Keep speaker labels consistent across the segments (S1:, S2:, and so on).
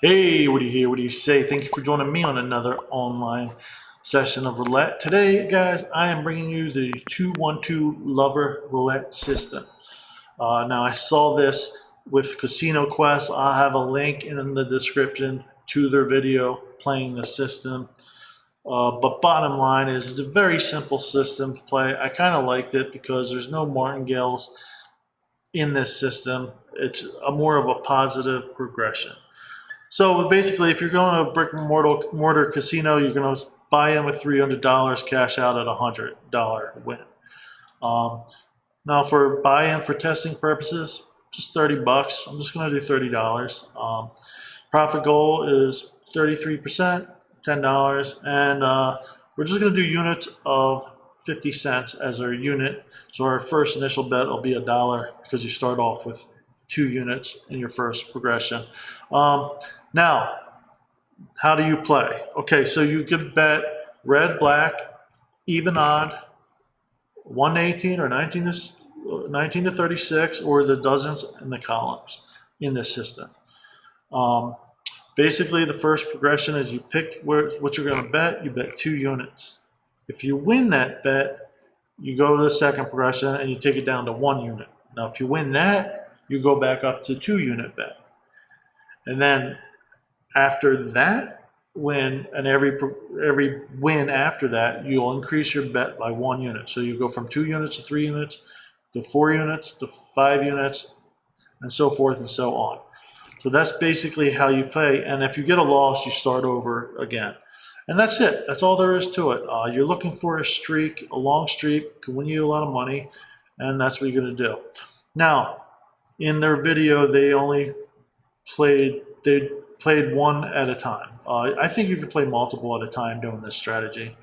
S1: Hey, what do you hear? What do you say? Thank you for joining me on another online session of roulette. Today, guys, I am bringing you the 212 Lover Roulette system. Now, I saw this with Casino Quest. I'll have a link in the description to their video playing the system. But bottom line is, it's a very simple system to play. I kind of liked it because there's no martingales in this system. It's more of a positive progression. So basically, if you're going to a brick and mortar casino, you're going to buy in with $300, cash out at $100 win. Now for buy-in for testing purposes, just 30 bucks. I'm just going to do $30. Profit goal is 33%, $10, and we're just going to do units of 50 cents as our unit. So our first initial bet will be $1 because you start off with 2 units in your first progression. Now, how do you play? Okay, so you can bet red, black, even, odd, 1 to 18 or 19 to 36, or the dozens and the columns in this system. Basically, the first progression is you pick what you're going to bet. You bet 2 units. If you win that bet, you go to the second progression and you take it down to 1 unit. Now, if you win that, you go back up to 2-unit bet. And then after that win, and every win after that, you'll increase your bet by 1 unit. So you go from 2 units to 3 units to 4 units to 5 units, and so forth and so on. So that's basically how you play. And if you get a loss, you start over again. And that's it. That's all there is to it. You're looking for a streak, a long streak, can win you a lot of money, and that's what you're going to do. Now, in their video, they played one at a time. I think you can play multiple at a time doing this strategy.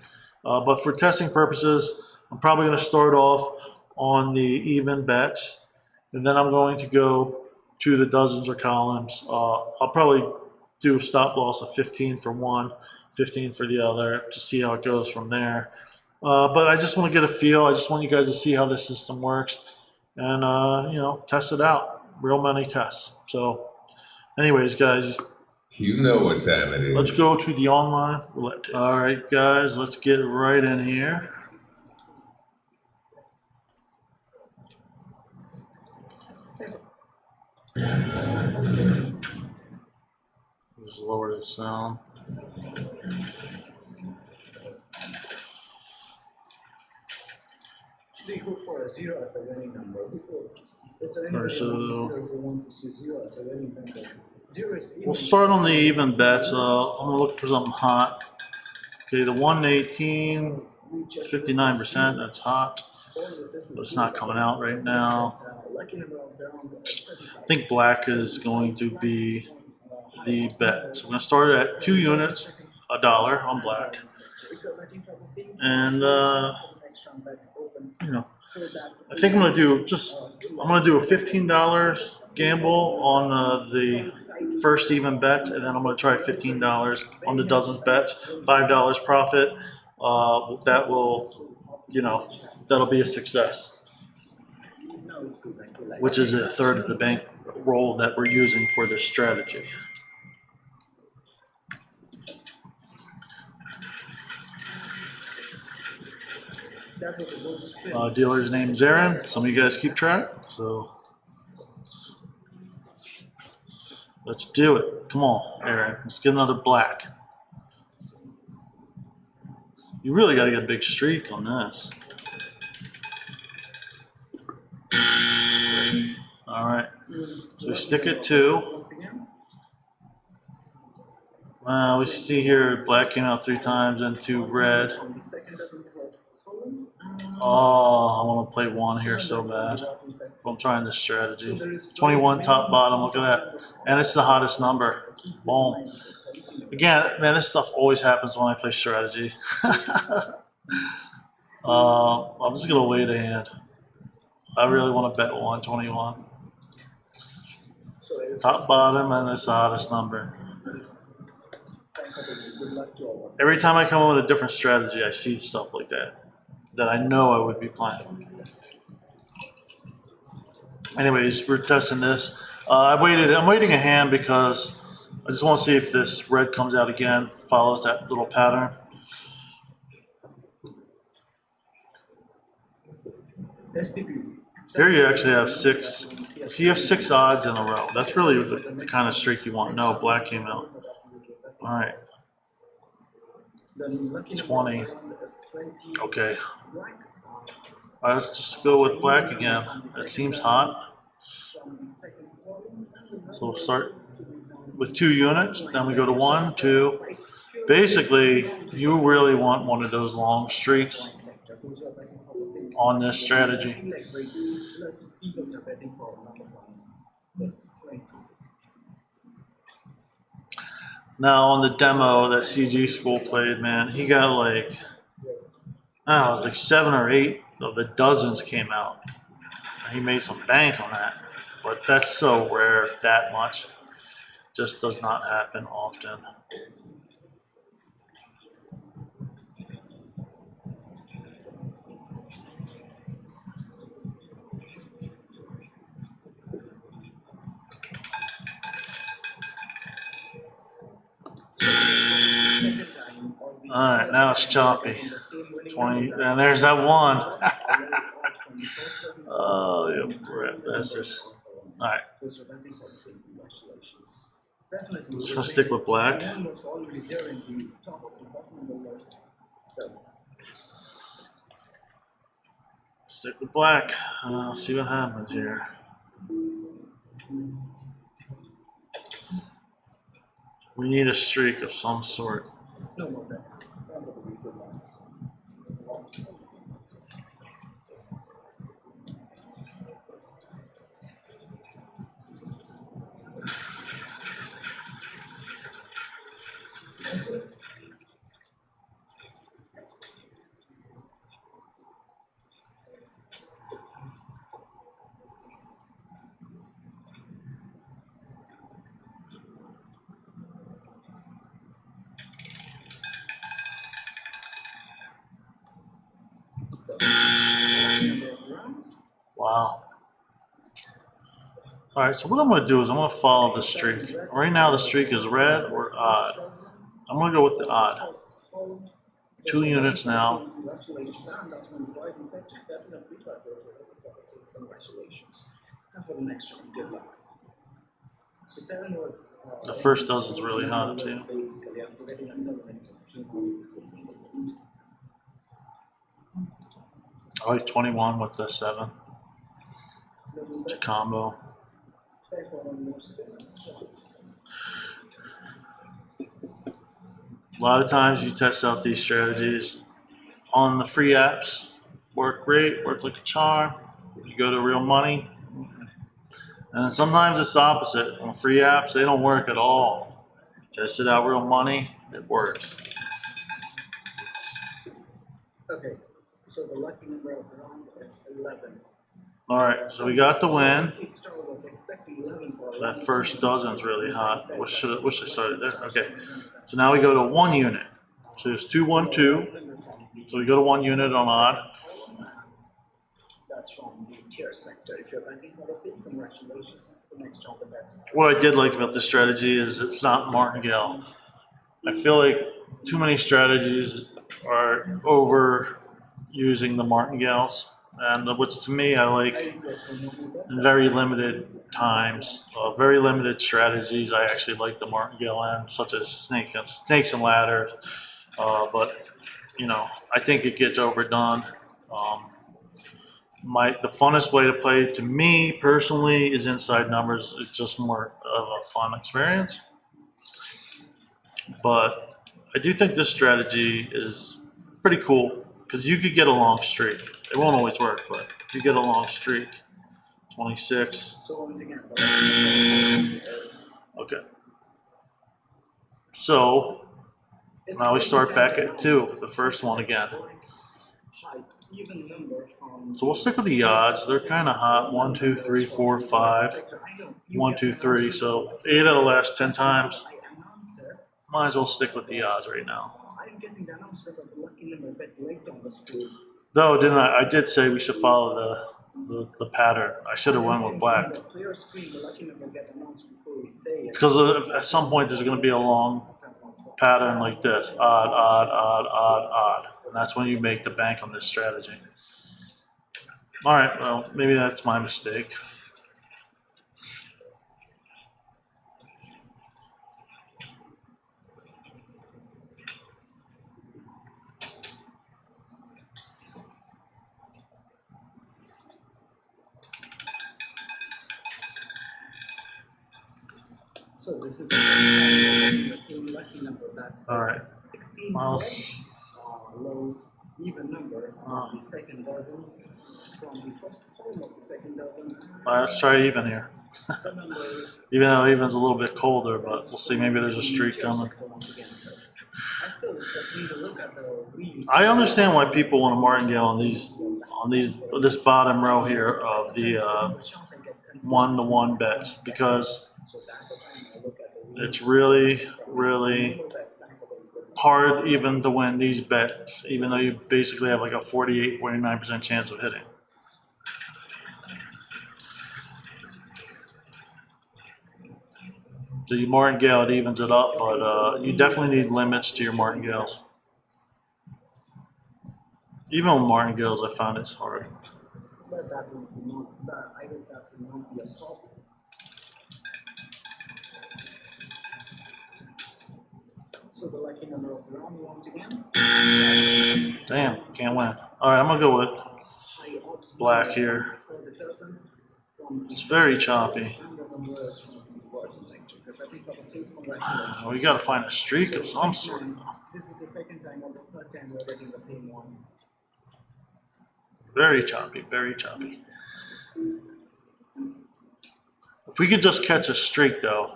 S1: But for testing purposes, I'm probably going to start off on the even bets, and then I'm going to go to the dozens or columns. I'll probably do a stop loss of 15 for one, 15 for the other, to see how it goes from there. But I just want to get a feel. I just want you guys to see how this system works and test it out. Real money tests. So anyways, guys,
S2: you know what time it is.
S1: Let's go to the online roulette. All right, guys, let's get right in here. Just lower the sound.
S3: Should we go for a 0 as the winning number?
S1: We'll start on the even bets. I'm going to look for something hot. Okay, the 1 to 18, 59%, that's hot. But it's not coming out right now. I think black is going to be the bet. So we're going to start at 2 units, $1 on black. And I think I'm going to do a $15 gamble on the first even bet, and then I'm going to try $15 on the dozens bets, $5 profit. That'll be a success, which is a third of the bank roll that we're using for this strategy. Dealer's name's Aaron. Some of you guys keep track, so let's do it. Come on, Aaron. Let's get another black. You really got to get a big streak on this. All right. So we stick at 2. We see here black came out 3 times and 2 red. Oh, I want to play 1 here so bad. I'm trying this strategy. 21 top bottom, look at that. And it's the hottest number. Boom. Again, man, this stuff always happens when I play strategy. I'm just going to wait a hand. I really want to bet 121. Top bottom, and it's the hottest number. Every time I come up with a different strategy, I see stuff like that I know I would be playing. Anyways, we're testing this. I'm waiting a hand because I just want to see if this red comes out again, follows that little pattern. Here you actually have 6. So you have 6 odds in a row. That's really the kind of streak you want. No, black came out. All right. 20. Okay. All right, let's just go with black again. That seems hot. So we'll start with 2 units. Then we go to 1, 2. Basically, you really want one of those long streaks on this strategy. Now on the demo that CEG School played, man, he got like, I don't know, it was like 7 or 8 of the dozens came out. He made some bank on that, but that's so rare, that much. Just does not happen often. All right, now it's choppy. 20, and there's that 1. Oh, you bastards. All right. I'm just gonna stick with black. Stick with black. See what happens here. We need a streak of some sort.
S3: No more bets.
S1: Wow. All right, so what I'm going to do is I'm going to follow the streak. Right now the streak is red or odd. I'm going to go with the odd. 2 units now. The first dozen's really hot too. I like 21 with the 7. It's a combo. A lot of times you test out these strategies on the free apps. Work great, work like a charm. You go to real money. And sometimes it's the opposite. On free apps, they don't work at all. Test it out real money, it works.
S3: Okay, so the lucky number of the round is 11.
S1: All right, so we got the win. That first dozen's really hot. Wish I started there. Okay, so now we go to 1 unit. So it's 2, 1, 2. So we go to 1 unit on odd.
S3: That's from the tier sector. If you're betting policy, congratulations. The next round of bets.
S1: What I did like about this strategy is it's not martingale. I feel like too many strategies are over using the martingales. And which to me, I like in very limited times, very limited strategies. I actually like the martingale end, such as snakes and ladders. But you know, I think it gets overdone. The funnest way to play to me personally is inside numbers. It's just more of a fun experience. But I do think this strategy is pretty cool because you could get a long streak. It won't always work, but if you get a long streak, 26.
S3: So once again,
S1: okay. So now we start back at 2, the first one again. So we'll stick with the odds. They're kind of hot. 1, 2, 3, 4, 5. 1, 2, 3. So 8 out of the last 10 times. Might as well stick with the odds right now. Though, didn't I? I did say we should follow the pattern. I should have went with black.
S3: really say it.
S1: Because at some point there's going to be a long pattern like this, odd, odd, odd, odd, odd. And that's when you make the bank on this strategy. All right, well, maybe that's my mistake.
S3: So this is the same lucky number that
S1: All right.
S3: 16
S1: Well,
S3: low even number of the second dozen from the first column of the second dozen.
S1: let's try even here.
S3: The number
S1: Even though even's a little bit colder, but we'll see. Maybe there's a streak coming.
S3: once again. So I still just need to look at the read.
S1: I understand why people want a martingale on this bottom row here of the 1-to-1 bets, because it's really, really hard even to win these bets, even though you basically have like a 48, 49% chance of hitting. So you martingale, it evens it up, but you definitely need limits to your martingales. Even with martingales, I found it's hard.
S3: But that will not, that I think that will not be a problem. So the lucky number of the round once again.
S1: Damn, can't win. All right, I'm gonna go with black here. It's very choppy. We gotta find a streak of some sort.
S3: This is the second time or the third time we're getting the same one.
S1: Very choppy, very choppy. If we could just catch a streak, though,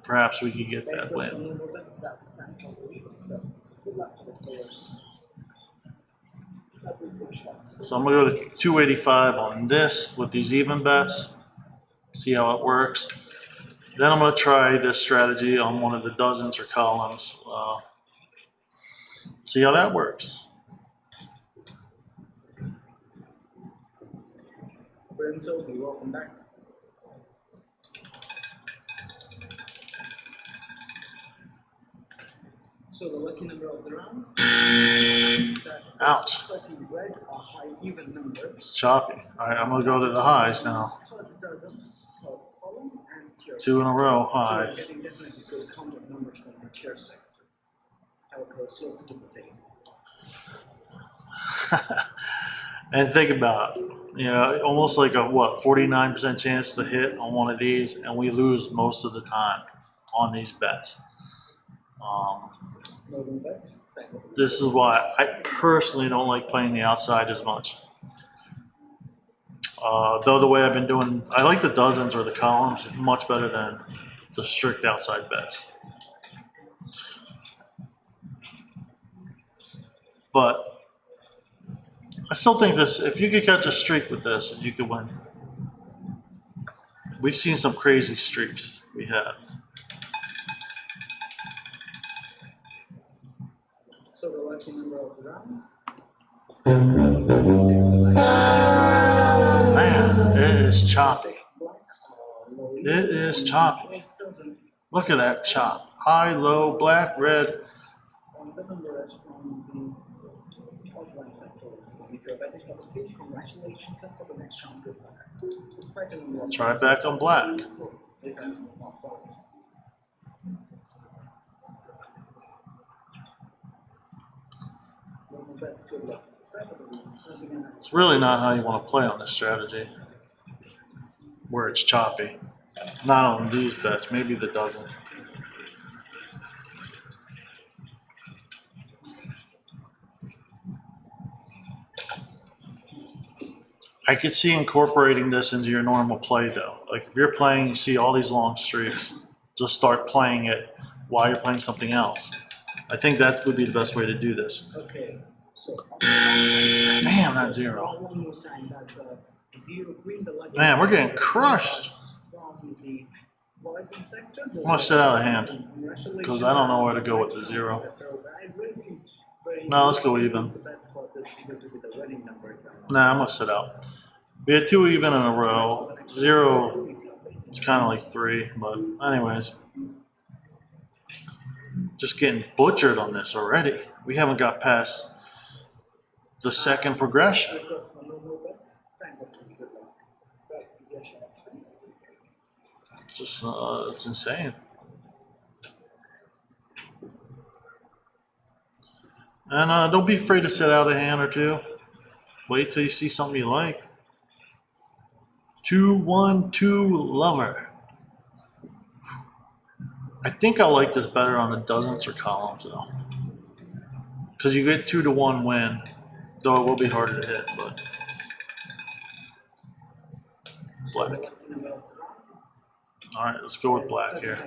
S1: perhaps we could get that win. So I'm gonna go to 285 on this with these even bets. See how it works. Then I'm gonna try this strategy on one of the dozens or columns. See how that works.
S3: 𝐁udget, welcome back. So the lucky number of the round.
S1: Ouch.
S3: 30 red, a high even number.
S1: It's choppy. All right, I'm gonna go to the highs now.
S3: Third dozen, third column, and tier
S1: 2 in a row,
S3: So we're
S1: highs.
S3: getting definitely good count of numbers from the tier sector. Have a close look to the same.
S1: And think about it. You know, almost like a, what, 49% chance to hit on one of these, and we lose most of the time on these bets.
S3: Loading bets.
S1: This is why I personally don't like playing the outside as much. Though the way I've been doing, I like the dozens or the columns much better than the strict outside bets. But I still think this, if you could catch a streak with this, you could win. We've seen some crazy streaks. We have.
S3: So the lucky number of the round.
S1: Man, it is choppy.
S3: 6 black, low
S1: It is choppy.
S3: First dozen,
S1: Look at that chop. High, low, black, red.
S3: and the number is from the outline sector. If you're betting for the stage, congratulations, and for the next round, good luck.
S1: Try back on black. It's really not how you want to play on this strategy, where it's choppy. Not on these bets, maybe the dozens. I could see incorporating this into your normal play though. Like if you're playing, you see all these long streaks, just start playing it while you're playing something else. I think that would be the best way to do this.
S3: Okay, so
S1: Damn, that zero.
S3: one more time, that's zero green, the lucky
S1: Man, we're getting crushed.
S3: from the rising sector.
S1: I'm gonna sit out of hand because I don't know where to go with the zero. No, let's go even. Nah, I'm gonna sit out. We had 2 even in a row. 0, it's kind of like 3, but anyways. Just getting butchered on this already. We haven't got past the second progression. Just, it's insane. And don't be afraid to set out a hand or two. Wait till you see something you like. 2-1-2 lover. I think I like this better on the dozens or columns though, because you get 2-to-1 win, though it will be harder to hit. But black. All right, let's go with black here.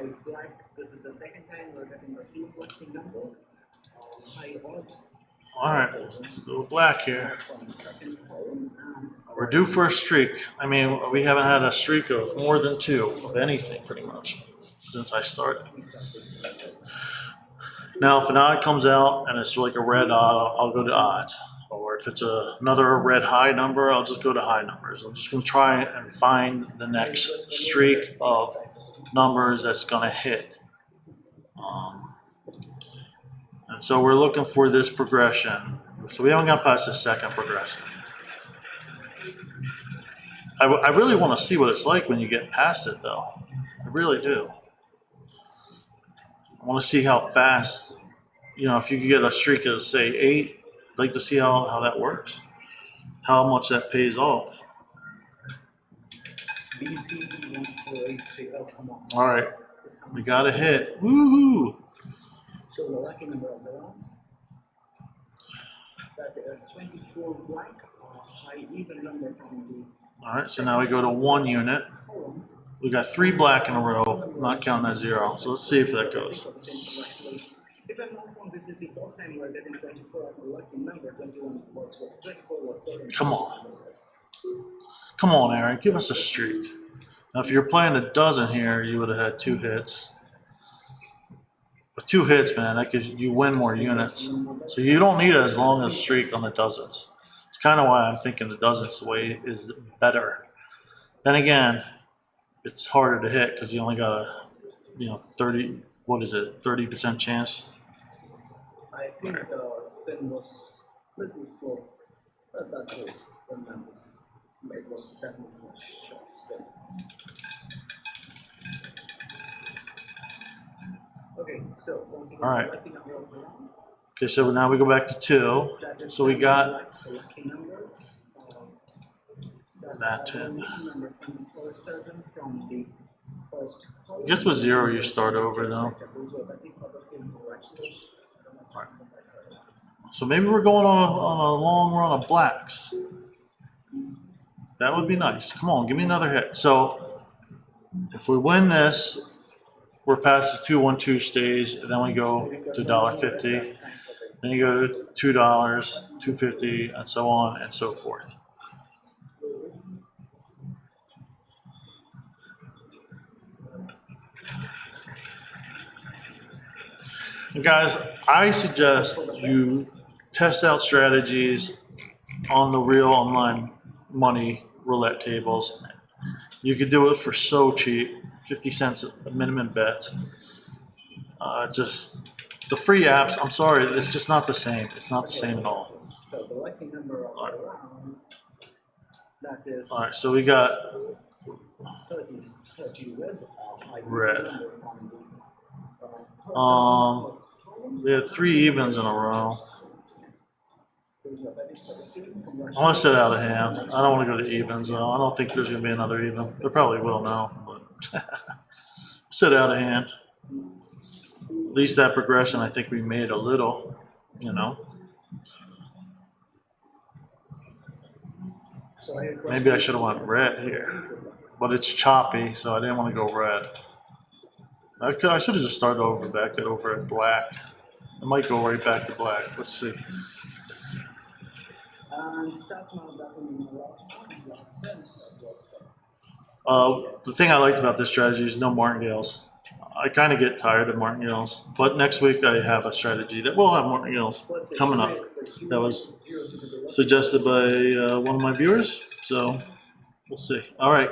S3: This is the second time we're getting the same lucky number.
S1: All right, let's go with black here. We're due for a streak. I mean, we haven't had a streak of more than 2 of anything pretty much since I started. Now, if an odd comes out and it's like a red odd, I'll go to odds. Or if it's another red high number, I'll just go to high numbers. I'm just going to try and find the next streak of numbers that's going to hit. And so we're looking for this progression. So we haven't got past the second progression. I really want to see what it's like when you get past it, though. I really do. I want to see how fast, you know, if you could get a streak of, say, 8, I'd like to see how that works, how much that pays off. All right, we got a hit. Woohoo!
S3: So the lucky number of the round, that is 24 black, high even number from the.
S1: All right, so now we go to 1 unit. We got 3 black in a row, not counting that 0. So let's see if that goes.
S3: If I'm not wrong, this is the first time we're getting 24 as a lucky number. 21 was what 24 was.
S1: Come on. Come on, Aaron, give us a streak. Now, if you're playing a dozen here, you would have had 2 hits. But 2 hits, man, that gives you win more units. So you don't need as long a streak on the dozens. It's kind of why I'm thinking the dozens way is better. Then again, it's harder to hit because you only got a, 30, what is it, 30% chance?
S3: I think the spin was a little slow, but that great. The numbers. It was definitely a short spin. Okay, so once again,
S1: all right.
S3: lucky number of the round.
S1: Okay, so now we go back to 2. So we got
S3: lucky number.
S1: that 10.
S3: Number from the first dozen from the first column.
S1: I guess with 0 you start over though. Right. So maybe we're going on a long run of blacks. That would be nice. Come on, give me another hit. So if we win this, we're past the 2-1-2 stage, and then we go to $1.50. Then you go to $2, $2.50, and so on and so forth. And guys, I suggest you test out strategies on the real online money roulette tables. You could do it for so cheap, 50 cents a minimum bet. Just the free apps, I'm sorry, it's just not the same. It's not the same at all.
S3: So the lucky number of the round, that is.
S1: All right, so we got
S3: 30
S1: red. We have 3 evens in a row. I want to set out a hand. I don't want to go to evens though. I don't think there's going to be another even. There probably will now, but set out a hand. At least that progression, I think we made a little, Maybe I should have went red here, but it's choppy, so I didn't want to go red. I should have just started over at black. I might go right back to black. Let's see. The thing I liked about this strategy is no martingales. I kind of get tired of martingales, but next week I have a strategy that will have martingales coming up. That was suggested by one of my viewers, so we'll see. All right.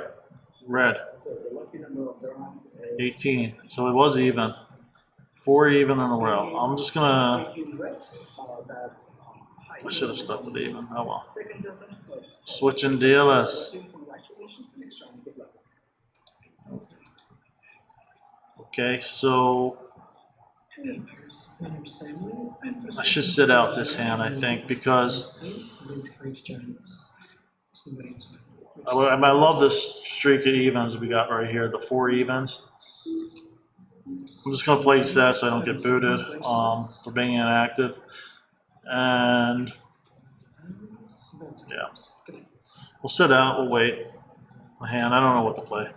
S1: red.
S3: So the lucky number of the round is
S1: 18. So it was even. 4 even in a row. I'm just gonna.
S3: 18 red. That's high.
S1: I should have stuck with even. Oh well.
S3: Second dozen.
S1: Switching dealers.
S3: Congratulations and next round. Good luck.
S1: Okay, so I should sit out this hand, I think, because I love this streak of evens we got right here, the 4 evens. I'm just going to play that so I don't get booted for being inactive. And yeah, we'll sit out, we'll wait. A hand, I don't know what to play.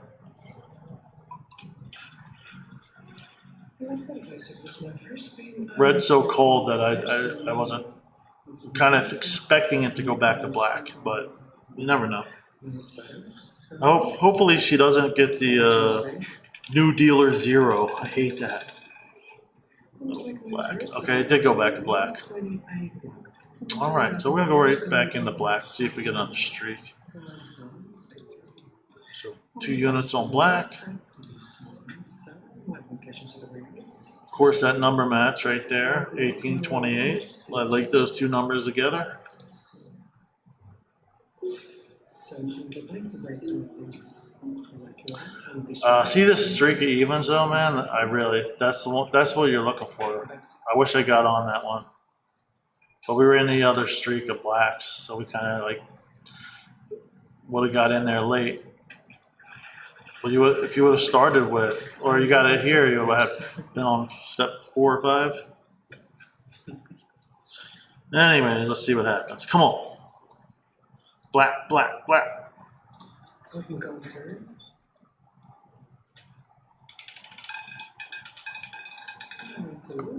S1: Red's so cold that I wasn't kind of expecting it to go back to black, but you never know. Hopefully she doesn't get the new dealer 0. I hate that. Oh, black. Okay, it did go back to black. All right, so we're gonna go right back into black. See if we get another streak. So 2 units on black. Of course, that number match right there, 1828. I like those 2 numbers together. See this streak of evens though, man? That's the one, that's what you're looking for. I wish I got on that one. But we were in the other streak of blacks, so we kind of like would have got in there late. Well, if you would have started with, or you got it here, you would have been on step 4 or 5. Anyways, let's see what happens. Come on. Black, black, black.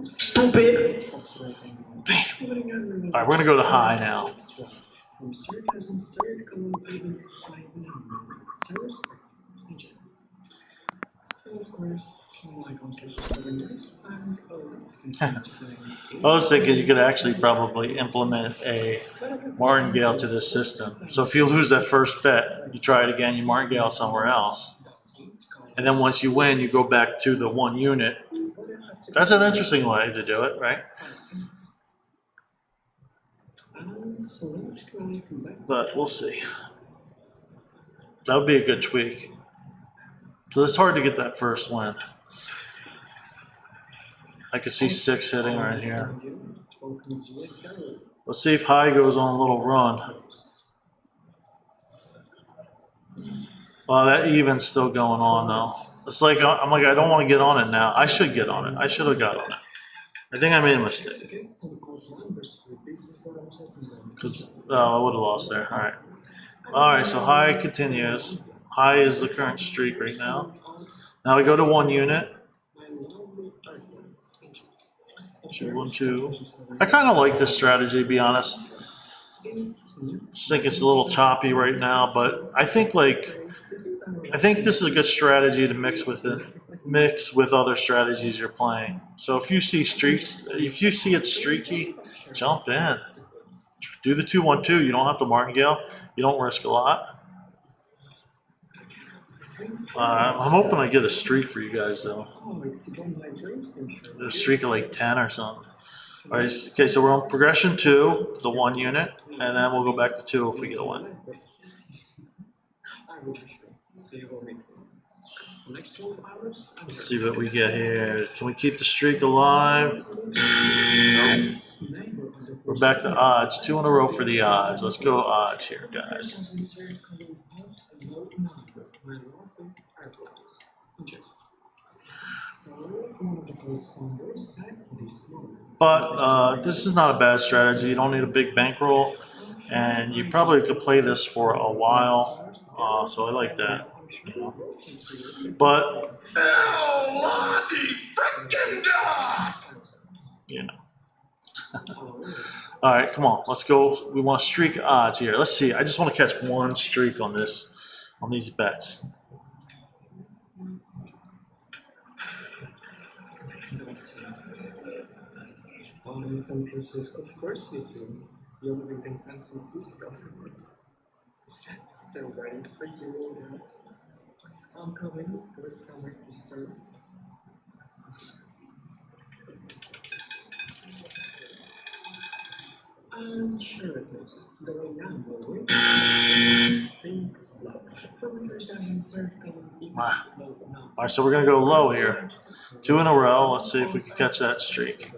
S1: Stupid. Damn. All right, we're gonna go to high now. I was thinking you could actually probably implement a martingale to this system. So if you lose that first bet, you try it again, you martingale somewhere else. And then once you win, you go back to the 1 unit. That's an interesting way to do it, right? But we'll see. That would be a good tweak. Because it's hard to get that first win. I could see 6 hitting right here. Let's see if high goes on a little run. Well, that even's still going on though. It's like I'm like I don't want to get on it now. I should get on it. I should have got on it. I think I made a mistake. Because I would have lost there. All right. All right. So high continues. High is the current streak right now. Now we go to 1 unit. 2, 1, 2. I kind of like this strategy, to be honest. Just think it's a little choppy right now, but I think this is a good strategy to mix with other strategies you're playing. So if you see streaks, if you see it's streaky, jump in. Do the 2, 1, 2. You don't have to martingale. You don't risk a lot. I'm hoping I get a streak for you guys though. A streak of like 10 or something. All right, okay, so we're on progression 2, the 1 unit, and then we'll go back to 2 if we get a win. Let's see what we get here. Can we keep the streak alive? Nope. We're back to odds. 2 in a row for the odds. Let's go odds here, guys. But this is not a bad strategy. You don't need a big bankroll, and you probably could play this for a while. So I like that. You know. But you know. All right, come on, let's go. We want to streak odds here. Let's see. I just want to catch 1 streak on these bets.
S3: San Francisco, of course you do. You're living in San Francisco. So ready for you, yes. I'm coming with summer sisters. I'm sure it is going down with 6 block. From the first down insert,
S1: All right, so we're going to go low here. 2 in a row. Let's see if we can catch that streak.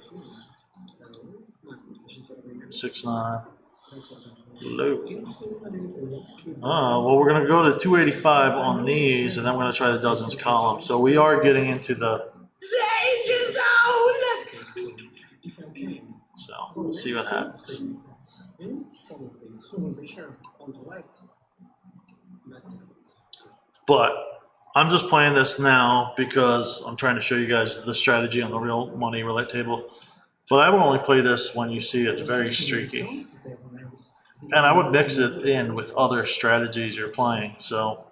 S1: 6-9. Low. Well, we're going to go to 285 on these, and then we're going to try the dozens column. So we are getting into the danger zone. So let's see what happens. But I'm just playing this now because I'm trying to show you guys the strategy on the real money roulette table. But I would only play this when you see it's very streaky. And I would mix it in with other strategies you're playing. So,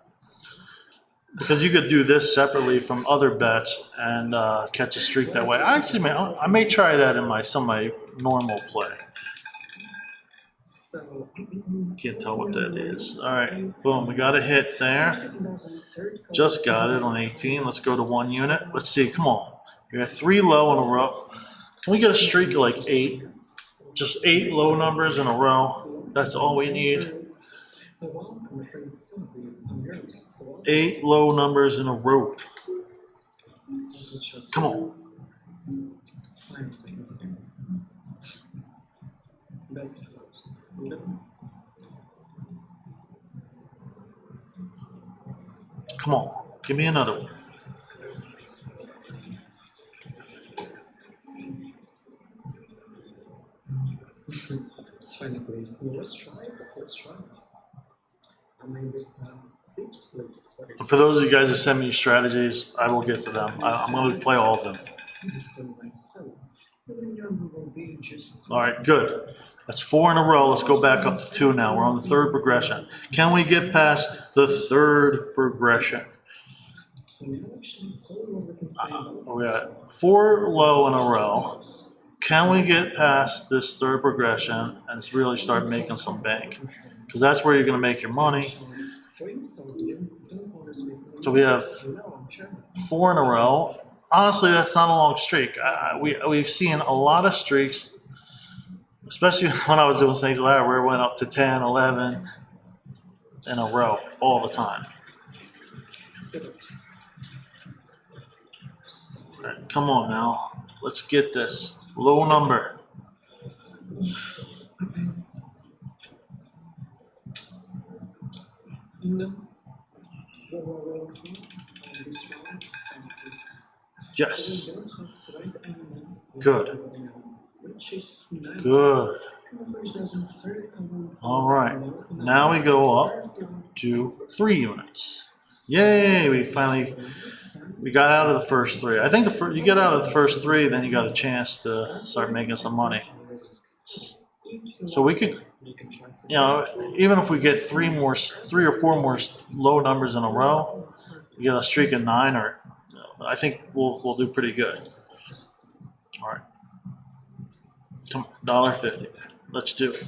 S1: because you could do this separately from other bets and catch a streak that way. I may try that in some of my normal play. Can't tell what that is. All right, boom, we got a hit there. Just got it on 18. Let's go to 1 unit. Let's see, come on. We got 3 low in a row. Can we get a streak of like 8? Just 8 low numbers in a row. That's all we need. 8 low numbers in a row. Come on. Come on. Give me another one.
S3: It's funny, please. No, let's try it. Let's try it. I mean, this seems please.
S1: For those of you guys who send me strategies, I will get to them. I'm going to play all of them. All right, good. That's 4 in a row. Let's go back up to 2 now. We're on the 3rd progression. Can we get past the 3rd progression? We got 4 low in a row. Can we get past this 3rd progression and really start making some bank? Because that's where you're going to make your money. So we have 4 in a row. Honestly, that's not a long streak. We've seen a lot of streaks, especially when I was doing things like that, where it went up to 10, 11 in a row all the time. All right, come on now. Let's get this. Low number. Yes. Good. Good. All right. Now we go up to 3 units. Yay! We got out of the first 3. I think you get out of the first 3, then you got a chance to start making some money. So we could, even if we get 3 or 4 more low numbers in a row, we get a streak of 9, or I think we'll do pretty good. All right, come on, $1.50. Let's do it.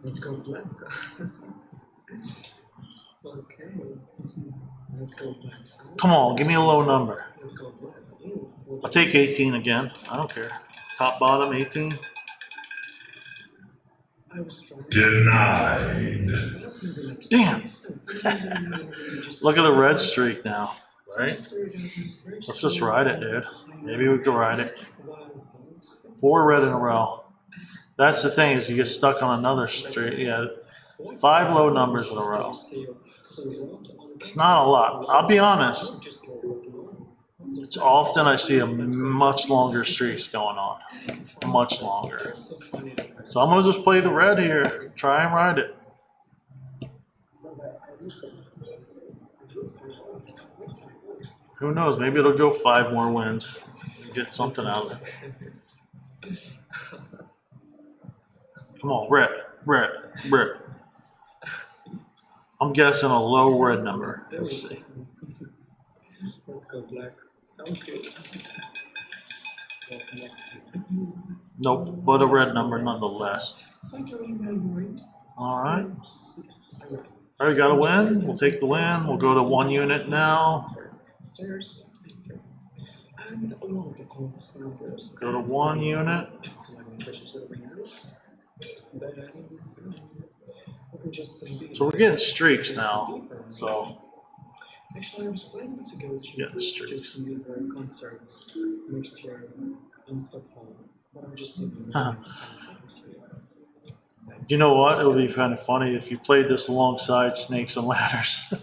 S3: Let's go black. Okay. Let's go black.
S1: Come on, give me a low number.
S3: Let's go black.
S1: I'll take 18 again. I don't care. Top, bottom, 18.
S3: I was trying.
S2: Denied.
S1: Damn. Look at the red streak now, right? Let's just ride it, dude. Maybe we could ride it. 4 red in a row. That's the thing, is you get stuck on another streak. Yeah, 5 low numbers in a row. It's not a lot. I'll be honest. It's often I see a much longer streaks going on. Much longer. So I'm going to just play the red here. Try and ride it. Who knows? Maybe it'll go 5 more wins. Get something out of it. Come on, red, red, red. I'm guessing a low red number. Let's see.
S3: Let's go black. Sounds good. Well, next.
S1: Nope, but a red number nonetheless. All right. All right, got a win. We'll take the win. We'll go to 1 unit now. Go to 1 unit. So we're getting streaks now. So
S3: actually, I was planning to go to
S1: streaks.
S3: concert next year in Stockholm, but I'm just thinking.
S1: You know what? It would be kind of funny if you played this alongside Snakes and Ladders.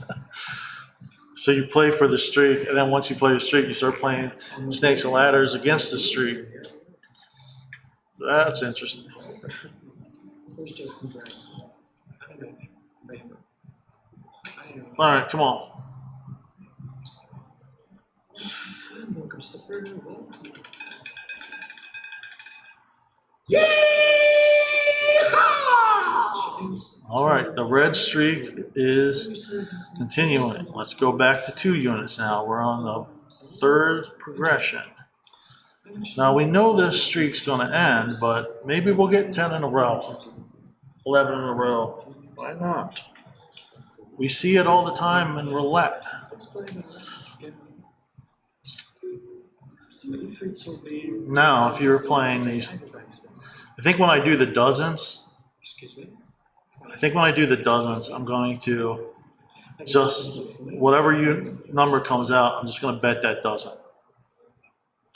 S1: So you play for the streak, and then once you play the streak, you start playing Snakes and Ladders against the streak. That's interesting. All right, come on. All right, the red streak is continuing. Let's go back to 2 units now. We're on the 3rd progression. Now we know this streak's going to end, but maybe we'll get 10 in a row, 11 in a row. Why not? We see it all the time in roulette. Now, if you're playing these, I think when I do the dozens, I'm going to just, whatever number comes out, I'm just going to bet that dozen.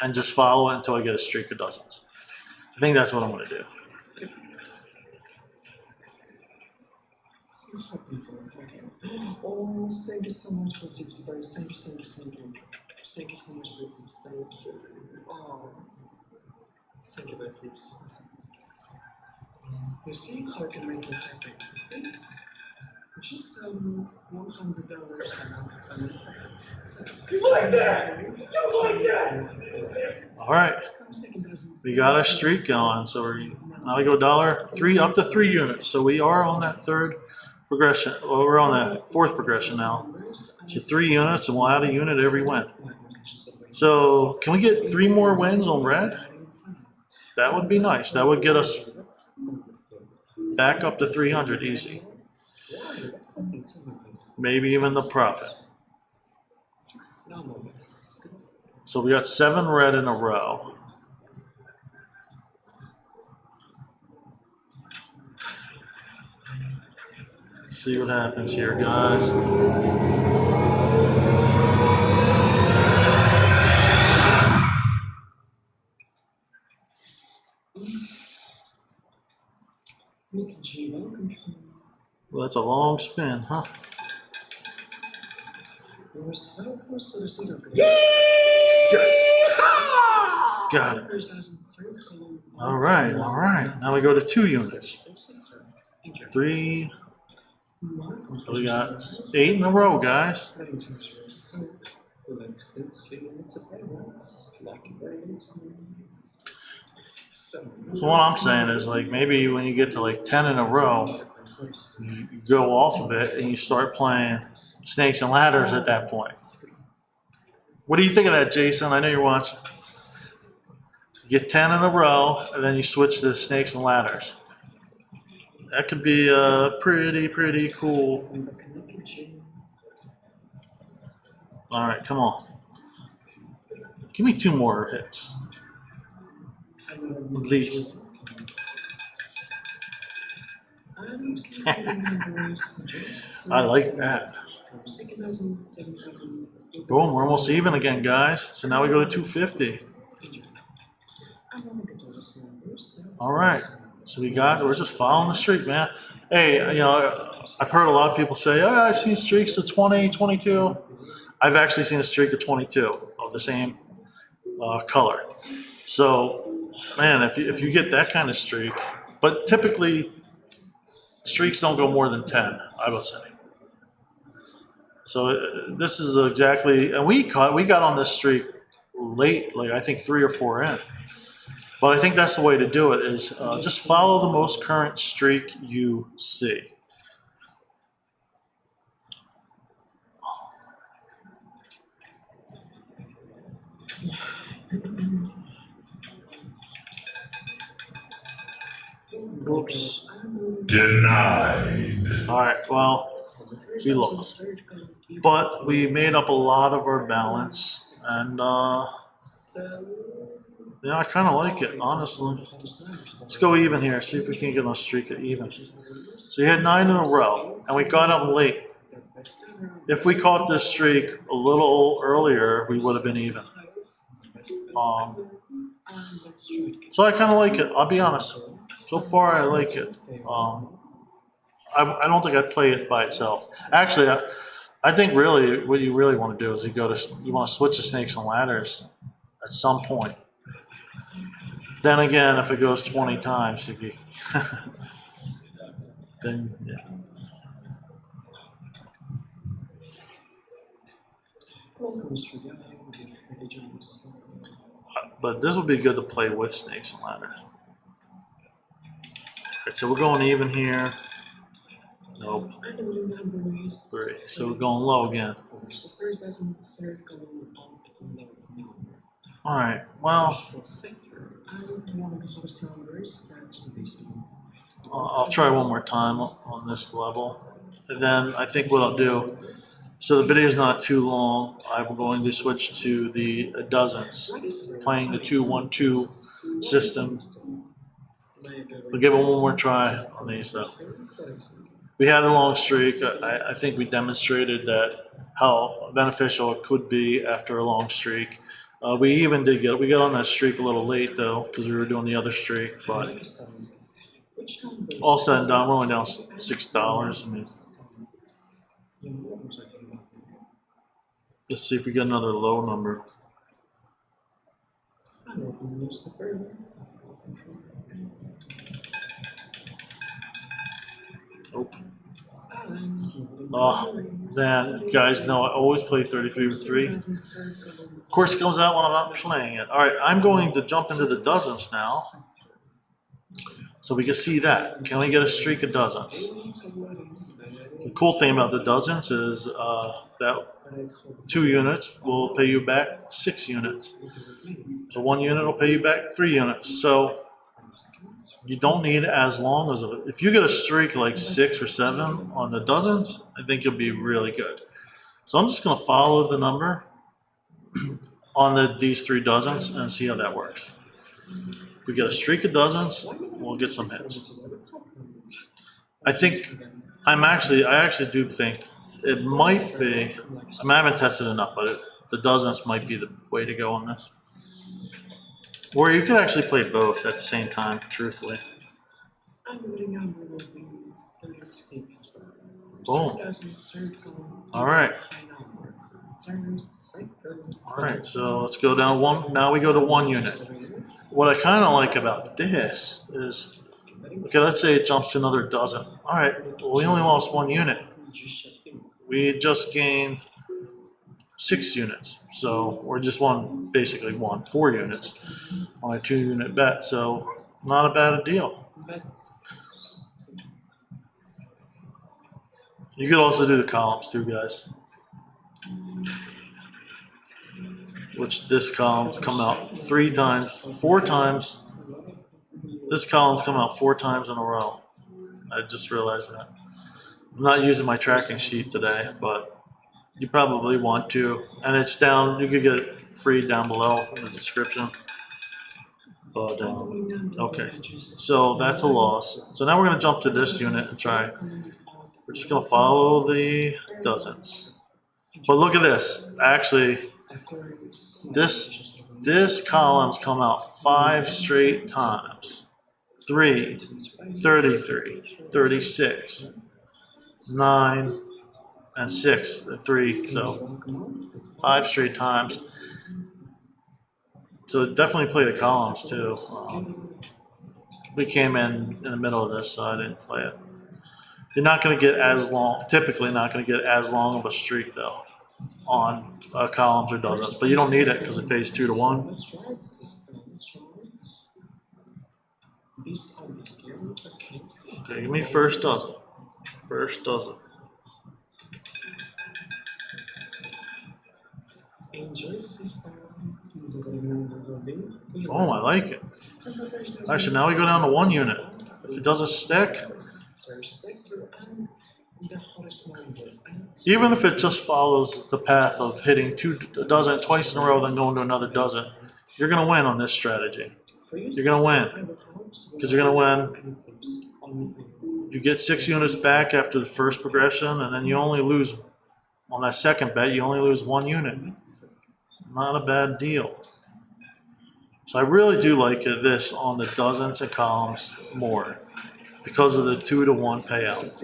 S1: And just follow it until I get a streak of dozens. I think that's what I'm going to do.
S3: Oh, thank you so much for tips, guys. Thank you. Thank you so much for tips. Thank you. Oh, thank you for tips. You see how I can make it happen? You see? Just $100. You like that? You like that?
S1: All right. We got our streak going, so now we go $3 up to 3 units. So we are on that 3rd progression. Well, we're on that 4th progression now. So 3 units, and we'll add a unit every win. So can we get 3 more wins on red? That would be nice. That would get us back up to 300 easy. Maybe even the profit. So we got 7 red in a row. Let's see what happens here, guys. Well, that's a long spin, huh? Yes! Got it. All right. Now we go to 2 units. 3. So we got 8 in a row, guys. So what I'm saying is, like, maybe when you get to like 10 in a row, you go off of it and you start playing Snakes and Ladders at that point. What do you think of that, Jason? I know you're watching. You get 10 in a row, and then you switch to Snakes and Ladders. That could be pretty cool. All right, come on. Give me 2 more hits. At least. I like that. Boom, we're almost even again, guys. So now we go to 250. All right. So we're just following the streak, man. Hey, you know, I've heard a lot of people say, oh, I've seen streaks of 20, 22. I've actually seen a streak of 22 of the same color. So, man, if you get that kind of streak, but typically streaks don't go more than 10, I would say. So this is exactly, and we got on this streak late, like I think 3 or 4 in. But I think that's the way to do it, is just follow the most current streak you see. Oops.
S2: Denied.
S1: All right, well, we lost. But we made up a lot of our balance, and yeah, I kind of like it, honestly. Let's go even here, see if we can get on a streak of even. So you had 9 in a row, and we got up late. If we caught this streak a little earlier, we would have been even. So I kind of like it, I'll be honest. So far, I like it. I don't think I'd play it by itself. Actually, I think really what you really want to do is you want to switch to snakes and ladders at some point. Then again, if it goes 20 times, you'd be then yeah. But this would be good to play with snakes and ladders. Alright, so we're going even here. Nope. 3. So we're going low again. Alright, well, I'll try one more time on this level. And then I think what I'll do, so the video is not too long, I'm going to switch to the dozens, playing the 2-1-2 system. We'll give it one more try on these though. We had a long streak. I think we demonstrated that how beneficial it could be after a long streak. We got on that streak a little late though because we were doing the other streak, but all said and done, we're only down $6. I mean, let's see if we get another low number. Nope. Oh, man, you guys know I always play 33 with 3. Of course, it comes out when I'm not playing it. All right, I'm going to jump into the dozens now, so we can see that. Can we get a streak of dozens? The cool thing about the dozens is that 2 units will pay you back 6 units. So 1 unit will pay you back 3 units. So you don't need as long as if you get a streak like 6 or 7 on the dozens, I think you'll be really good. So I'm just going to follow the number on these 3 dozens and see how that works. If we get a streak of dozens, we'll get some hits. I actually do think it might be. I haven't tested enough, but the dozens might be the way to go on this. Or you could actually play both at the same time, truthfully. Boom. All right. All right, so let's go down 1. Now we go to 1 unit. What I kind of like about this is, okay, let's say it jumps to another dozen. All right, well, we only lost 1 unit. We just gained 6 units. So we're just basically won 4 units on a 2-unit bet. So not a bad deal. You could also do the columns too, guys. Which this column's come out 4 times. This column's come out 4 times in a row. I just realized that. I'm not using my tracking sheet today, but you probably want to. And it's down, you could get it free down below in the description. But, okay, so that's a loss. So now we're going to jump to this unit and try. We're just going to follow the dozens. But look at this. Actually, this column's come out 5 straight times. 3, 33, 36, 9, and 6, 3. So 5 straight times. So definitely play the columns too. We came in the middle of this, so I didn't play it. You're not going to get as long, typically not going to get as long of a streak though on columns or dozens, but you don't need it because it pays 2 to 1. Okay, give me first dozen. First dozen. Oh, I like it. All right, so now we go down to 1 unit. If it doesn't stick, even if it just follows the path of hitting a dozen twice in a row, then going to another dozen, you're going to win on this strategy. You're going to win because you're going to win. You get 6 units back after the first progression, and then you only lose on that second bet. You only lose 1 unit. Not a bad deal. So I really do like this on the dozens and columns more because of the 2-to-1 payout.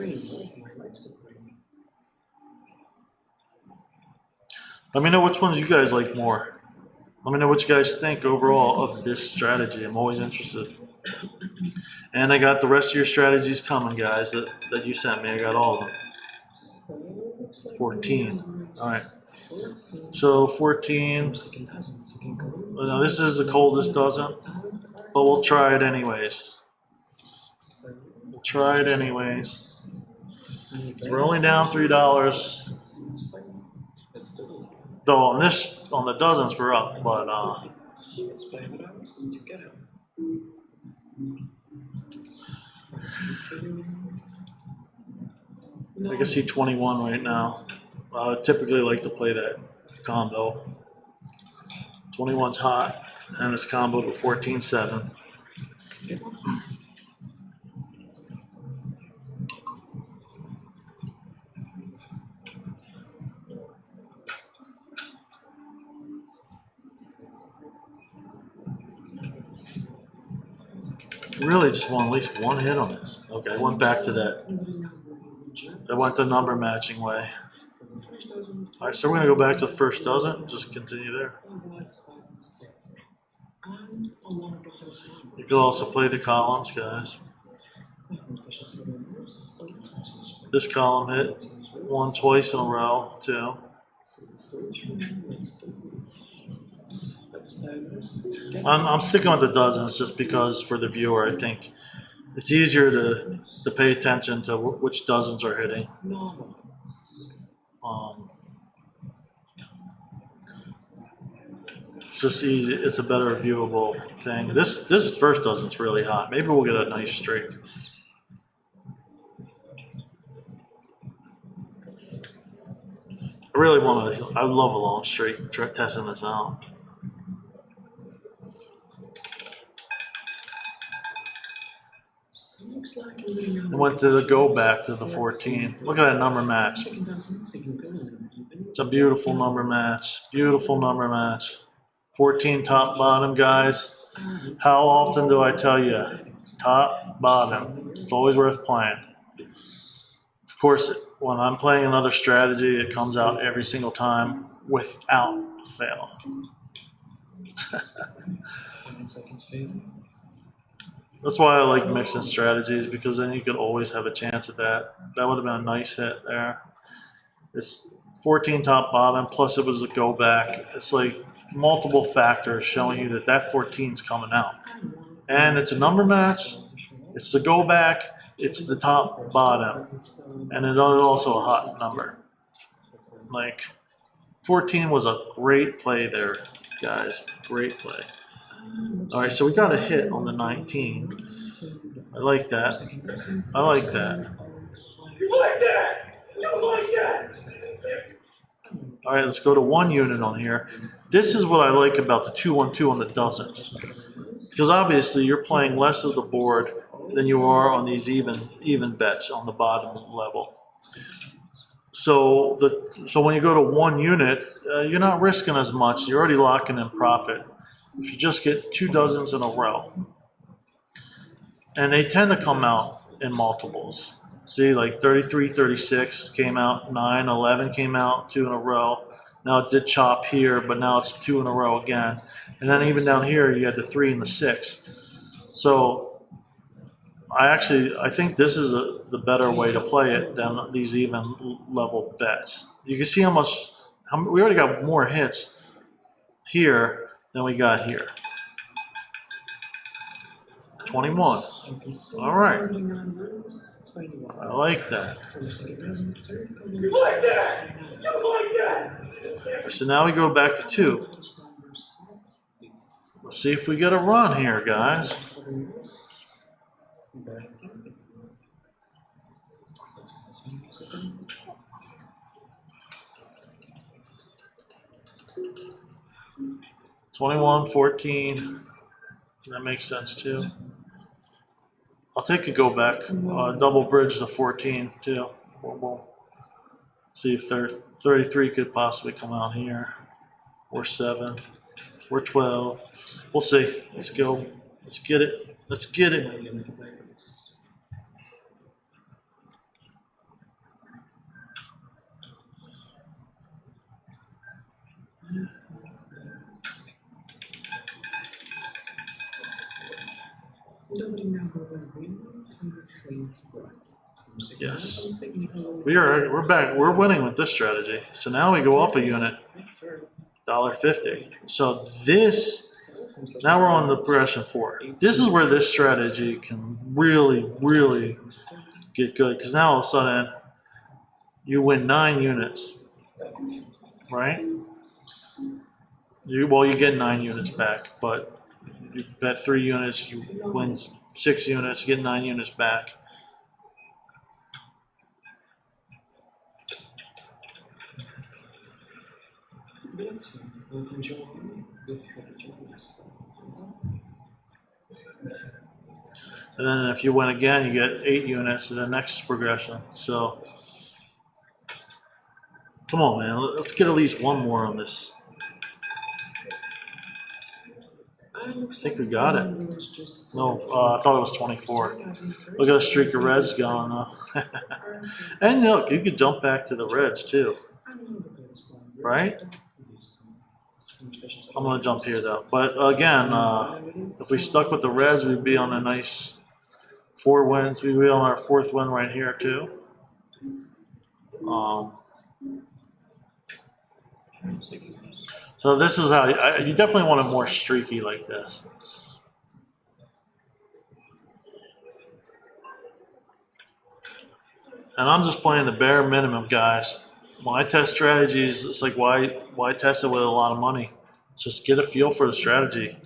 S1: Let me know which ones you guys like more. Let me know what you guys think overall of this strategy. I'm always interested. And I got the rest of your strategies coming, guys, that you sent me. I got all of them. 14. All right. So 14. Now this is the coldest dozen, but we'll try it anyways. We'll try it anyways. So we're only down $3. Though on the dozens we're up, but I can see 21 right now. I typically like to play that combo. 21's hot, and it's comboed with 14-7. Really just want at least 1 hit on this. Okay, I went back to that. I went the number matching way. All right, so we're going to go back to the first dozen. Just continue there. You can also play the columns, guys. This column hit 1 twice in a row, too. I'm sticking with the dozens just because for the viewer, I think it's easier to pay attention to which dozens are hitting. It's just easy. It's a better viewable thing. This first dozen's really hot. Maybe we'll get a nice streak. I really want to. I love a long streak. Try testing this out. I went to the go back to the 14. Look at that number match. It's a beautiful number match. Beautiful number match. 14 top bottom, guys. How often do I tell you? Top bottom. It's always worth playing. Of course, when I'm playing another strategy, it comes out every single time without fail. That's why I like mixing strategies, because then you could always have a chance at that. That would have been a nice hit there. It's 14 top bottom, plus it was a go back. It's like multiple factors showing you that that 14's coming out. And it's a number match. It's the go back. It's the top bottom. And it's also a hot number. Like 14 was a great play there, guys. Great play. All right, so we got a hit on the 19. I like that. I like that.
S2: You like that? You like that?
S1: All right, let's go to 1 unit on here. This is what I like about the 2-1-2 on the dozens, because obviously you're playing less of the board than you are on these even bets on the bottom level. So when you go to 1 unit, you're not risking as much. You're already locking in profit. If you just get 2 dozens in a row, and they tend to come out in multiples. See, like 33, 36 came out, 9, 11 came out, 2 in a row. Now it did chop here, but now it's 2 in a row again. And then even down here, you had the 3 and the 6. So I think this is the better way to play it than these even level bets. You can see how we already got more hits here than we got here. 21. All right. I like that.
S2: You like that? You like that?
S1: So now we go back to 2. Let's see if we get a run here, guys.
S3: Embarrassing. Let's continue a second.
S1: $21.14. That makes sense too. I'll take a go back. Double bridge the 14 too. We'll see if 33 could possibly come out here. Or 7. Or 12. We'll see. Let's go. Let's get it. Let's get it. Yes. We're back. We're winning with this strategy. So now we go up a unit. $1.50. So this, now we're on the progression 4. This is where this strategy can really, really get good, because now all of a sudden you win 9 units, right? You get 9 units back, but you bet 3 units, you win 6 units, you get 9 units back. And then if you win again, you get 8 units in the next progression. So, come on, man. Let's get at least one more on this. I think we got it. No, I thought it was 24. Look at the streak of reds going, though. And look, you could jump back to the reds, too. Right? I'm going to jump here, though. But again, if we stuck with the reds, we'd be on a nice 4 wins. We'd be on our 4th win right here, too. So this is how you definitely want it more streaky like this. And I'm just playing the bare minimum, guys. When I test strategies, it's like why test it with a lot of money? Just get a feel for the strategy.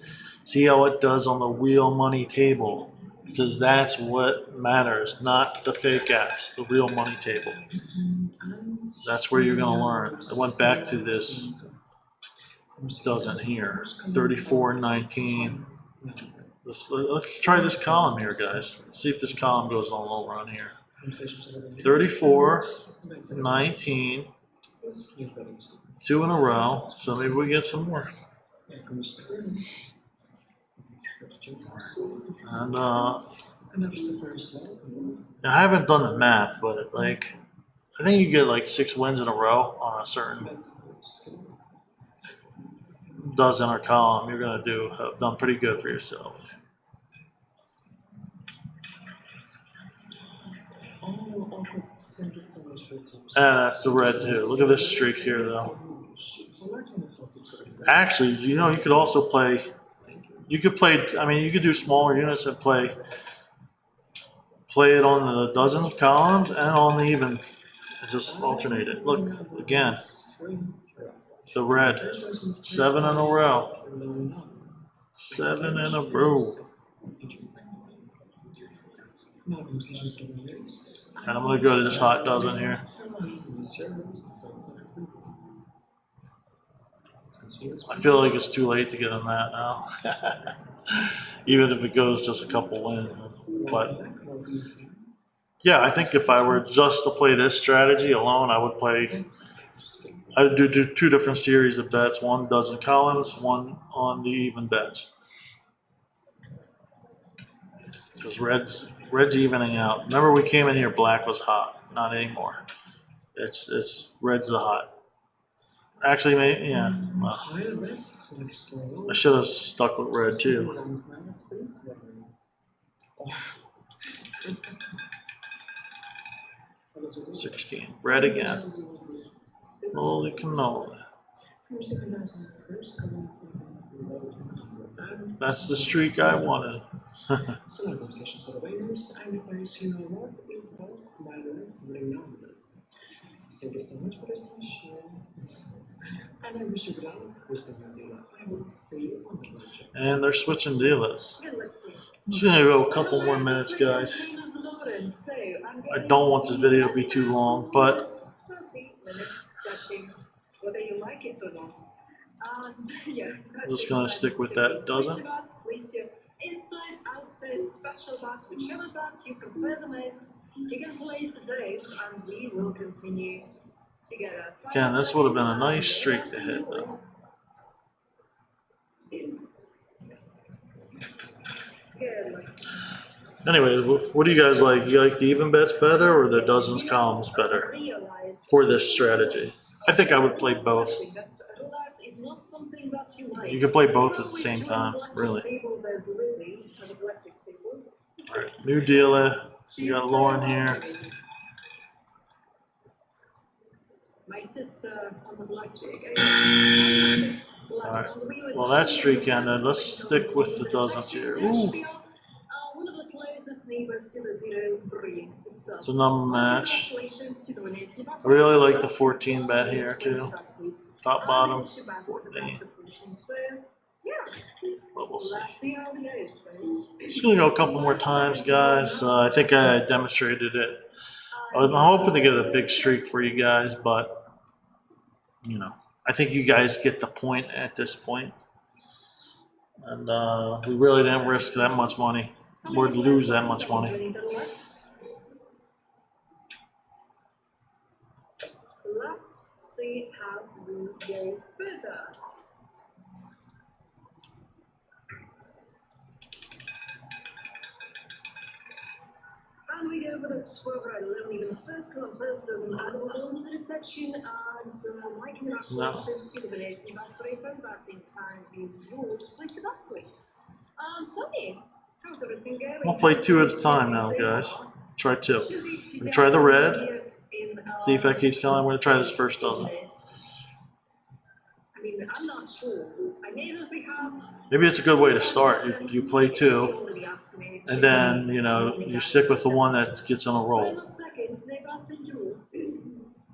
S1: See how it does on the real money table, because that's what matters, not the fake apps, the real money table. That's where you're going to learn. I went back to this. Doesn't here. 34.19. Let's try this column here, guys. See if this column goes on lower on here. 34.19. 2 in a row. So maybe we get some more. And I haven't done the math, but like I think you get like 6 wins in a row on a certain dozen or column. You're gonna have done pretty good for yourself. And that's the red too. Look at this streak here, though. Actually, you know, you could also play. You could play. I mean, you could do smaller units and play it on the dozens columns and on the even. And just alternate it. Look again. The red. 7 in a row. 7 in a row. And I'm going to go to this hot dozen here. I feel like it's too late to get on that now. Even if it goes just a couple wins. But yeah, I think if I were just to play this strategy alone, I'd do 2 different series of bets. 1 dozen columns, 1 on the even bets. Because red's evening out. Remember, we came in here, black was hot. Not anymore. It's red's the hot. Actually, maybe, yeah. Well, I should have stuck with red too. 16. Red again. Holy cannoli. That's the streak I wanted.
S3: So congratulations to the winners, and if you know what, it was my last winning number. Thank you so much for listening, and I wish you good luck with the new dealer. I will see you on the budget.
S1: And they're switching dealers.
S4: Good luck to you.
S1: Just gonna go a couple more minutes, guys. I don't want this video to be too long, but
S3: whether you like it or not. And yeah,
S1: I'm just gonna stick with that dozen.
S3: Place your inside, outside, special bats, whichever bats you prefer the most. You can place those, and we will continue together.
S1: Again, this would have been a nice streak to hit, though. Anyways, what do you guys like? You like the even bets better or the dozens columns better for this strategy? I think I would play both. You can play both at the same time, really. All right, new dealer. You got Lauren here.
S3: My sister on the blackjack.
S1: Alright, well that streak ended. Let's stick with the dozens here. Ooh.
S3: One of the closest neighbors to the 0-3 itself.
S1: It's a number match. I really like the 14 bet here too. Top bottom 14. But we'll see. Just gonna go a couple more times, guys. I think I demonstrated it. I'm hoping to get a big streak for you guys, but you know, I think you guys get the point at this point. And we really didn't risk that much money or lose that much money.
S3: Let's see how we go further. And we go with a 12 right 11, even the first column first doesn't add was all into the section, and my congratulations to the winners. The battery phone batting time is yours. Place your best, please. Tell me, how's everything going?
S1: I'll play two at a time now, guys. Try two. I'm gonna try the red. See if that keeps going. I'm gonna try this first dozen.
S3: I mean, I'm not sure. I may not be half.
S1: Maybe it's a good way to start. You play two, and then you know you stick with the one that gets on a roll.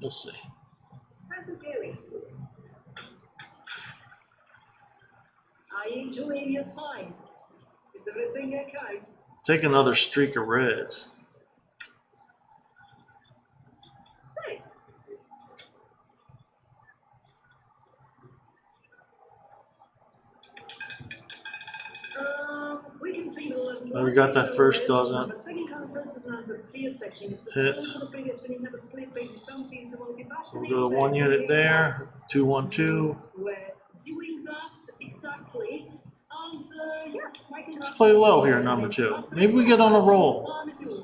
S1: We'll see.
S3: How's it going? Are you enjoying your time? Is everything okay?
S1: Take another streak of reds.
S3: So, we can see the
S1: We got that first dozen.
S3: The second column first is now the tier section. It's a
S1: Hit.
S3: for the previous winning never split basis 17 to 1
S1: We'll go to 1 unit there. 2 1 2.
S3: We're doing that exactly. And yeah,
S1: let's play low here, number 2. Maybe we get on a roll.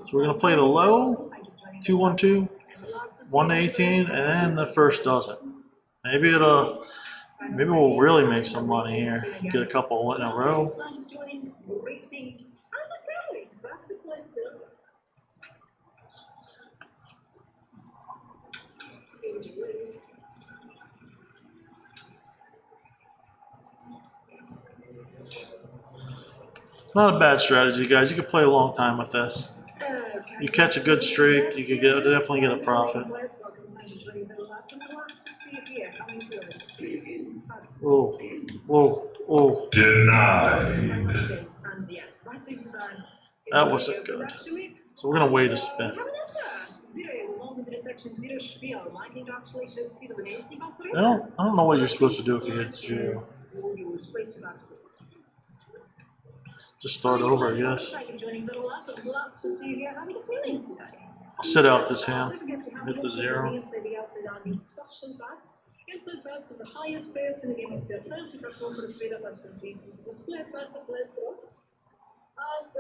S1: So we're gonna play the low. 2 1 2. 1 to 18, and then the first dozen. Maybe we'll really make some money here. Get a couple in a row. Not a bad strategy, guys. You can play a long time with this. You catch a good streak, you could definitely get a profit. Oh, oh, oh.
S2: Denied.
S1: That wasn't good. So we're gonna wait a spin. I don't know what you're supposed to do if you hit 0. Just start over, I guess. I'll sit out this hand, hit the 0.
S3: Inside bats from the highest payouts in the game into 30 for the straight up and 17 for split bats and less draw. And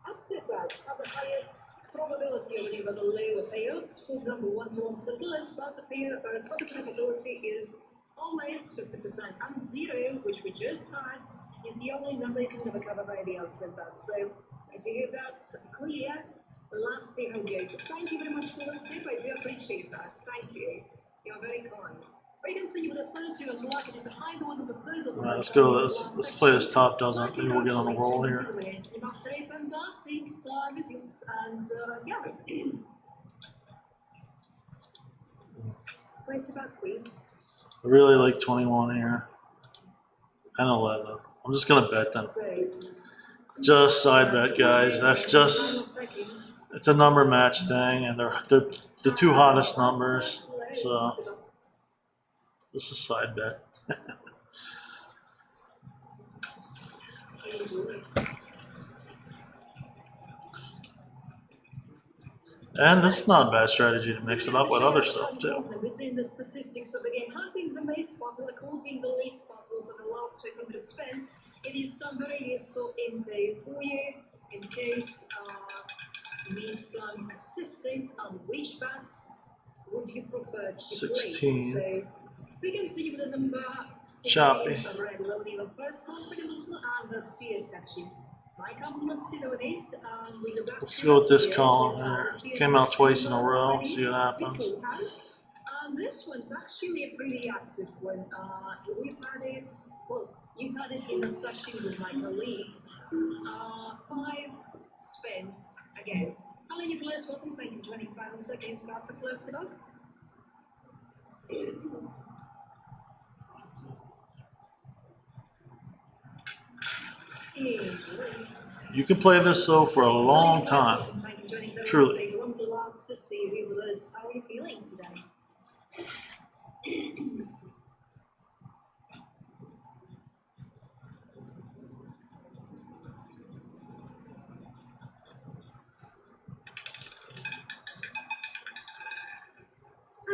S3: upset bats have the highest probability of winning, but the lower payouts. For example, 1 to 1 for the plus, but the probability is almost 50%. And 0, which we just had, is the only number you can never cover by the outside bats. So I do hope that's clear. Let's see how it goes. Thank you very much for the tip. I do appreciate that. Thank you. You're very kind. We continue with the third two and black. It is a high one of the third dozen.
S1: Alright, let's go. Let's play this top dozen. Maybe we'll get on a roll here.
S3: And yeah. Place your bets, please.
S1: I really like 21 here. And 11. I'm just gonna bet them. Just side bet, guys. That's just, it's a number match thing, and they're the two hottest numbers. So this is side bet. And this is not a bad strategy to mix it up with other stuff too.
S3: Within the statistics of the game, having the most popular call being the least popular for the last 500 spins, it is very useful in the foyer in case you need some assistance on which bets would you prefer to
S1: 16.
S3: place. So we can see with the number 16,
S1: Choppy.
S3: red loading the first column, second option, and the tier section. My compliments to the Denise. We go back
S1: Let's
S3: to
S1: go with this
S3: tiers
S1: column
S3: with
S1: here.
S3: tier
S1: Came out
S3: section
S1: twice in a
S3: number
S1: row.
S3: ready
S1: See what happens.
S3: beforehand. This one's actually a pretty active one. We've had it, well, you've had it in a session with my colleague. 5 spins again. How many players welcome? Thank you for 25 seconds. About to close it up.
S1: You can play this though for a long time. Truly.
S3: How are you feeling today?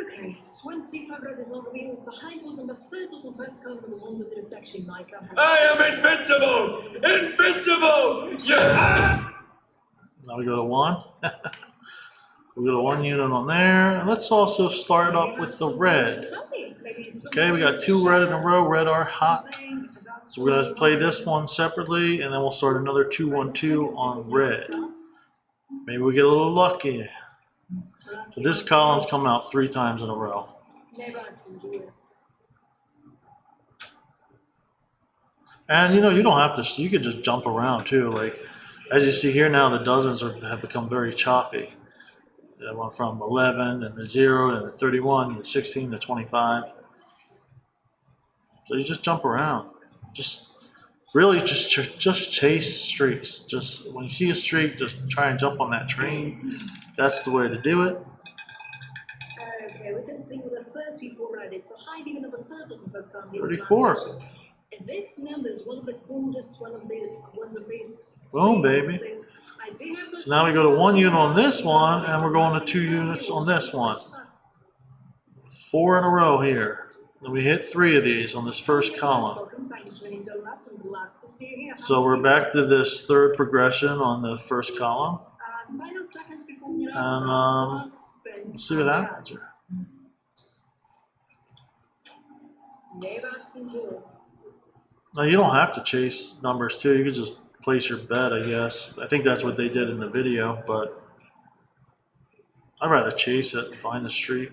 S3: Okay, 25 is on the wheel. It's a high ball number 30 on the first column. Was on to the section. Mike,
S2: I am invincible! Invincible! Yeah!
S1: Now we go to 1. We go to 1 unit on there. Let's also start up with the red. Okay, we got 2 red in a row. Red are hot. So we're going to play this one separately, and then we'll start another 2-1-2 on red. Maybe we get a little lucky. So this column's come out 3 times in a row. And you know, you don't have to, you could just jump around too. Like, as you see here now, the dozens have become very choppy. They went from 11 and the 0 and the 31 and the 16 to 25. So you just jump around. Just really just chase streaks. Just when you see a streak, just try and jump on that train. That's the way to do it.
S3: Okay, we can see with the 34 red. It's a high even number 30 in first column.
S1: 34.
S3: And this number is one of the coolest, one of these.
S1: Boom, baby. So now we go to 1 unit on this one, and we're going to 2 units on this one. 4 in a row here. Then we hit 3 of these on this first column. So we're back to this 3rd progression on the first column. And let's see what happens here. Now you don't have to chase numbers too. You can just place your bet, I guess. I think that's what they did in the video, but I'd rather chase it and find the streak.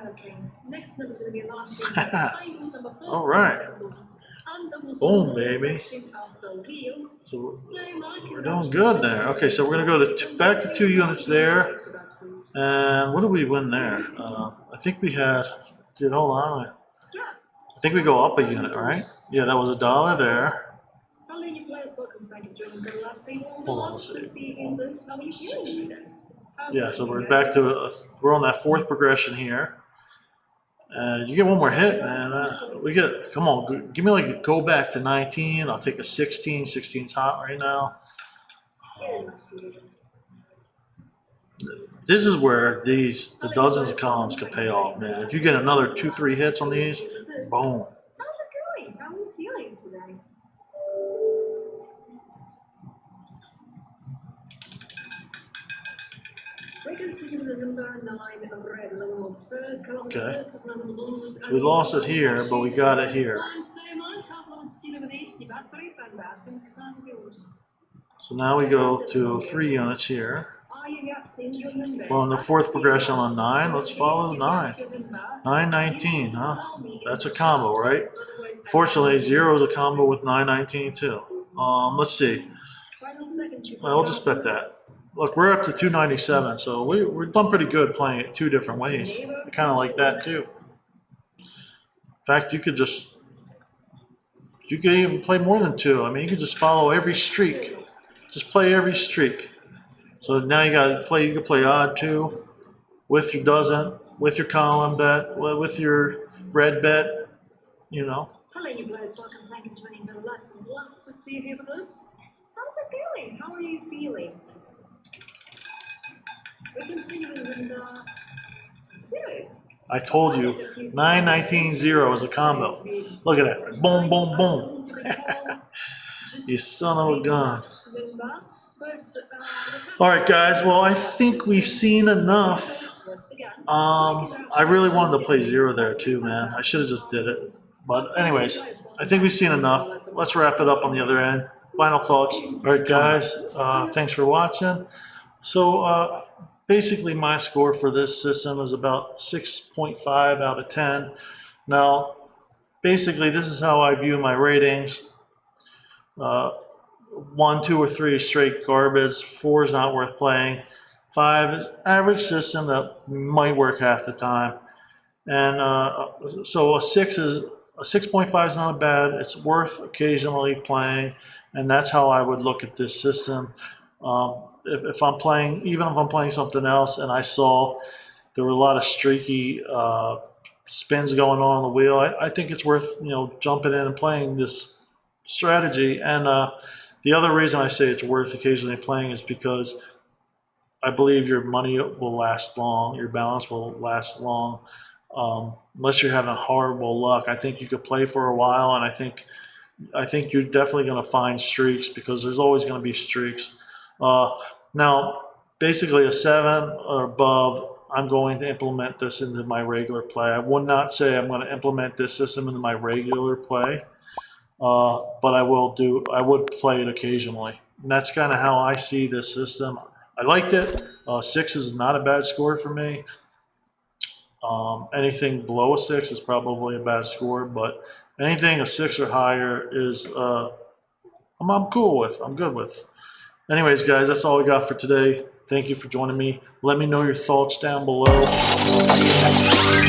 S3: Okay, next number is going to be a lot number
S1: all right. Boom, baby. So we're doing good there. Okay, so we're going to go to back to 2 units there. And what did we win there? I think we had, hold on. I think we go up a unit, right? Yeah, that was $1 there. Hold on, let's see. Yeah, so we're back to, we're on that 4th progression here. You get one more hit, man. We get, come on, give me like a go back to 19. I'll take a 16. 16's hot right now. This is where the dozens of columns could pay off, man. If you get another 2-3 hits on these, boom.
S3: How's it going? How are you feeling today? We can see the number 9 of red along 3rd column.
S1: Okay. So we lost it here, but we got it here. So now we go to 3 units here. Well, in the 4th progression on 9, let's follow 9. 9-19, huh? That's a combo, right? Fortunately, 0 is a combo with 9-19 too. Let's see. Well, we'll just bet that. Look, we're up to 297, so we're done pretty good playing it two different ways. I kind of like that too. In fact, you could even play more than two. I mean, you could just follow every streak. Just play every streak. So now you can play odd two with your dozen, with your column bet, with your red bet, you know.
S3: Hello, you guys. Welcome back and joining Roulette. I'm glad to see you here with us. How's it going? How are you feeling? We're continuing with zero.
S1: I told you, 9-19-0 is a combo. Look at that. Boom, boom, boom. You son of a gun. All right, guys. Well, I think we've seen enough. I really wanted to play zero there too, man. I should have just did it. But anyways, I think we've seen enough. Let's wrap it up on the other end. Final thoughts. All right, guys. Thanks for watching. So basically, my score for this system is about 6.5 out of 10. Now, basically, this is how I view my ratings. 1, 2, or 3 is straight garbage. 4 is not worth playing. 5 is average system that might work half the time. And so a 6.5 is not bad. It's worth occasionally playing, and that's how I would look at this system. If I'm playing, even if I'm playing something else, and I saw there were a lot of streaky spins going on the wheel, I think it's worth jumping in and playing this strategy. And the other reason I say it's worth occasionally playing is because I believe your money will last long, your balance will last long, unless you're having horrible luck. I think you could play for a while, and I think you're definitely going to find streaks, because there's always going to be streaks. Now, basically a 7 or above, I'm going to implement this into my regular play. I would not say I'm going to implement this system into my regular play, but I would play it occasionally. And that's kind of how I see this system. I liked it. 6 is not a bad score for me. Anything below a 6 is probably a bad score, but anything a 6 or higher is I'm cool with. I'm good with. Anyways, guys, that's all we got for today. Thank you for joining me. Let me know your thoughts down below. I'll see you next time.